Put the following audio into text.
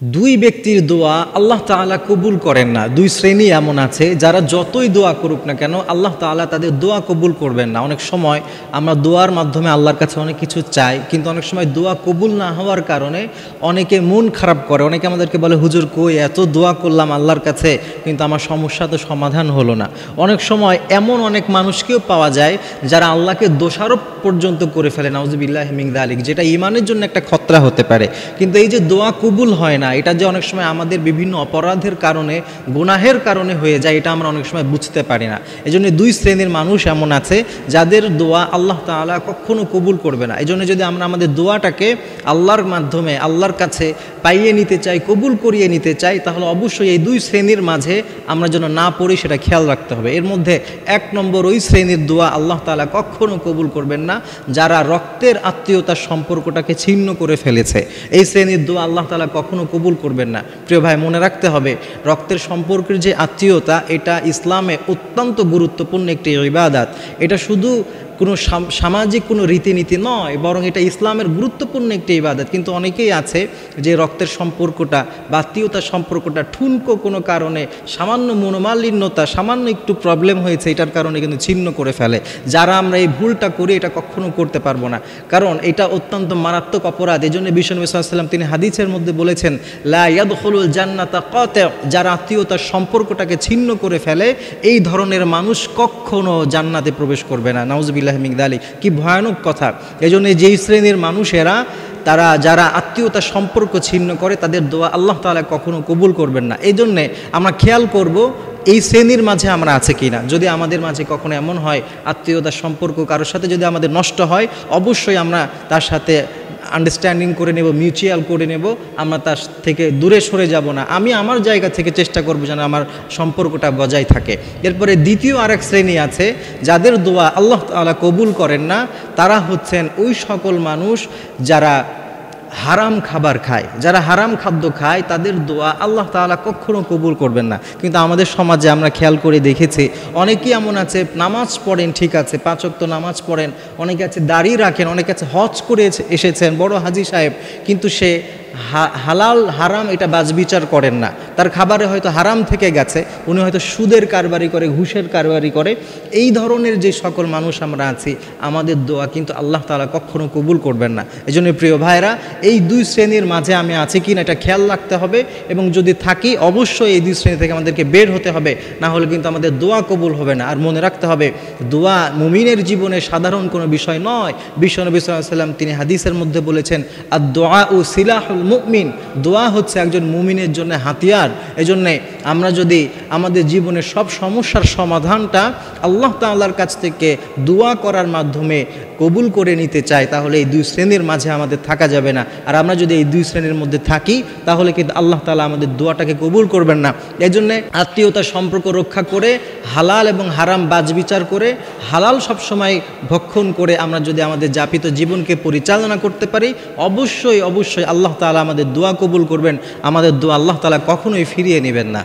দুই ব্যক্তির দোয়া আল্লাহ তাআলা কবুল করেন না। দুই শ্রেণী এমন আছে যারা যতই দোয়া করুক না কেন আল্লাহ তাআলা তাদের দোয়া কবুল করবেন না। অনেক সময় আমরা দোয়ার মাধ্যমে আল্লাহর কাছে অনেক কিছু চাই, কিন্তু অনেক সময় দোয়া কবুল না হওয়ার কারণে অনেকে মন খারাপ করে। অনেকে আমাদেরকে বলে, হুজুর কই এত দোয়া করলাম আল্লাহর কাছে, কিন্তু আমার সমস্যা তো সমাধান হলো না। অনেক সময় এমন অনেক মানুষকেও পাওয়া যায় যারা আল্লাহকে দোষারোপ পর্যন্ত করে ফেলে, নাউযুবিল্লাহি মিন যালিক, যেটা ঈমানের জন্য একটা খতরা হতে পারে। কিন্তু এই যে দোয়া কবুল হয় না, এটা যে অনেক সময় আমাদের বিভিন্ন অপরাধের কারণে, গুনাহের কারণে হয়ে যায়, এটা আমরা অনেক সময় বুঝতে পারি না। এই জন্য দুই শ্রেণীর মানুষ এমন আছে যাদের দোয়া আল্লাহ তাআলা কখনো কবুল করবে না। এই জন্য যদি আমরা আমাদের দোয়াটাকে আল্লাহর মাধ্যমে আল্লাহর কাছে পাইয়ে নিতে চাই, কবুল করিয়ে নিতে চাই, তাহলে অবশ্যই এই দুই শ্রেণীর মাঝে আমরা যেন না পড়ি সেটা খেয়াল রাখতে হবে। এর মধ্যে এক নম্বর, ওই শ্রেণীর দোয়া আল্লাহ তাআলা কখনো কবুল করবেন না যারা রক্তের আত্মীয়তার সম্পর্কটাকে ছিন্ন করে ফেলেছে। এই শ্রেণীর দোয়া আল্লাহ তাআলা কখনো কবুল করবেন না। প্রিয় ভাই, মনে রাখতে হবে, রক্তের সম্পর্কের যে আত্মীয়তা, এটা ইসলামে অত্যন্ত গুরুত্বপূর্ণ একটি ইবাদত। এটা শুধু কোনো সামাজিক কোনো রীতিনীতি নয়, বরং এটা ইসলামের গুরুত্বপূর্ণ একটি ইবাদত। কিন্তু অনেকেই আছে যে রক্তের সম্পর্কটা বা আত্মীয়তার সম্পর্কটা ঠুনকো কোনো কারণে, সামান্য মনোমালিন্যতা, সামান্য একটু প্রবলেম হয়েছে, এটার কারণে কিন্তু ছিন্ন করে ফেলে। যারা আমরা এই ভুলটা করি, এটা কখনো করতে পারবো না, কারণ এটা অত্যন্ত মারাত্মক অপরাধ। এই জন্য বিশ্বনবী সাল্লাল্লাহু আলাইহি ওয়াসাল্লাম তিনি হাদিসের মধ্যে বলেছেন, লা ইয়াদখুলুল জান্নাতা কাতি', যারা আত্মীয়তার সম্পর্কটাকে ছিন্ন করে ফেলে, এই ধরনের মানুষ কখনো জান্নাতে প্রবেশ করবে না। নাউযুবিল্লাহি মিন যালিক, কি ভয়ানক কথা। এই জন্য যেই শ্রেণীর মানুষেরা, তারা যারা আত্মীয়তার সম্পর্ক ছিন্ন করে, তাদের দোয়া আল্লাহ তাআলা কখনো কবুল করবেন না। এই জন্যে আমরা খেয়াল করব এই শ্রেণীর মাঝে আমরা আছে কিনা। যদি আমাদের মাঝে কখনো এমন হয় আত্মীয়তার সম্পর্ক কারোর সাথে যদি আমাদের নষ্ট হয়, অবশ্যই আমরা তার সাথে আন্ডারস্ট্যান্ডিং করে নেব, মিউচুয়াল করে নেব, আমরা তার থেকে দূরে সরে যাব না। আমি আমার জায়গা থেকে চেষ্টা করব যেন আমার সম্পর্কটা বজায় থাকে। এরপরে দ্বিতীয় আরেক শ্রেণী আছে যাদের দোয়া আল্লাহ তাআলা কবুল করেন না। তারা হচ্ছেন ওই সকল মানুষ যারা হারাম খাবার খায়, যারা হারাম খাদ্য খায়, তাদের দোয়া আল্লাহ তাআলা কখনো কবুল করবেন না। কিন্তু আমাদের সমাজে আমরা খেয়াল করে দেখেছি, অনেকেই এমন আছে নামাজ পড়েন, ঠিক আছে, 5 ওয়াক্ত নামাজ পড়েন, অনেকে আছে দাড়ি রাখেন, অনেকে আছে হজ করে এসেছেন, বড় হাজি সাহেব, কিন্তু সে হালাল হারাম এটা বাছবিচার করেন না। তার খাবারে হয়তো হারাম থেকে গেছে, উনি হয়তো সুদের কারবারি করে, ঘুষের কারবারি করে। এই ধরনের যে সকল মানুষ আমরা আছি, আমাদের দোয়া কিন্তু আল্লাহ তাআলা কখনো কবুল করবেন না। এই জন্য প্রিয় ভাইরা, এই দুই শ্রেণীর মাঝে আমি আছি কি না এটা খেয়াল রাখতে হবে, এবং যদি থাকি অবশ্যই এই দুই শ্রেণী থেকে আমাদেরকে বের হতে হবে, না হলে কিন্তু আমাদের দোয়া কবুল হবে না। আর মনে রাখতে হবে, দোয়া মুমিনের জীবনে সাধারণ কোনো বিষয় নয়। বিশ্বনবী সাল্লাল্লাহু আলাইহি ওয়াসাল্লাম তিনি হাদিসের মধ্যে বলেছেন, আদ-দুআউ সিলাহুল মুমিন, দোয়া হচ্ছে একজন মুমিনের জন্য হাতিয়ার। এজন্যে আমরা যদি আমাদের জীবনের সব সমস্যার সমাধানটা আল্লাহ তাআলার কাছ থেকে দোয়া করার মাধ্যমে কবুল করে নিতে চাই, তাহলে এই দুই শ্রেণীর মাঝে আমাদের থাকা যাবে না। আর আমরা যদি এই দুই শ্রেণীর মধ্যে থাকি, তাহলে কিন্তু আল্লাহ তাআলা আমাদের দোয়াটাকে কবুল করবেন না। এই জন্যে আত্মীয়তার সম্পর্ক রক্ষা করে, হালাল এবং হারাম বাছবিচার করে, হালাল সবসময় ভক্ষণ করে আমরা যদি আমাদের যাপিত জীবনকে পরিচালনা করতে পারি, অবশ্যই অবশ্যই আল্লাহ তাআলা আমাদের দোয়া কবুল করবেন। আমাদের দোয়া আল্লাহ তাআলা কখনোই ফিরিয়ে নেবেন না।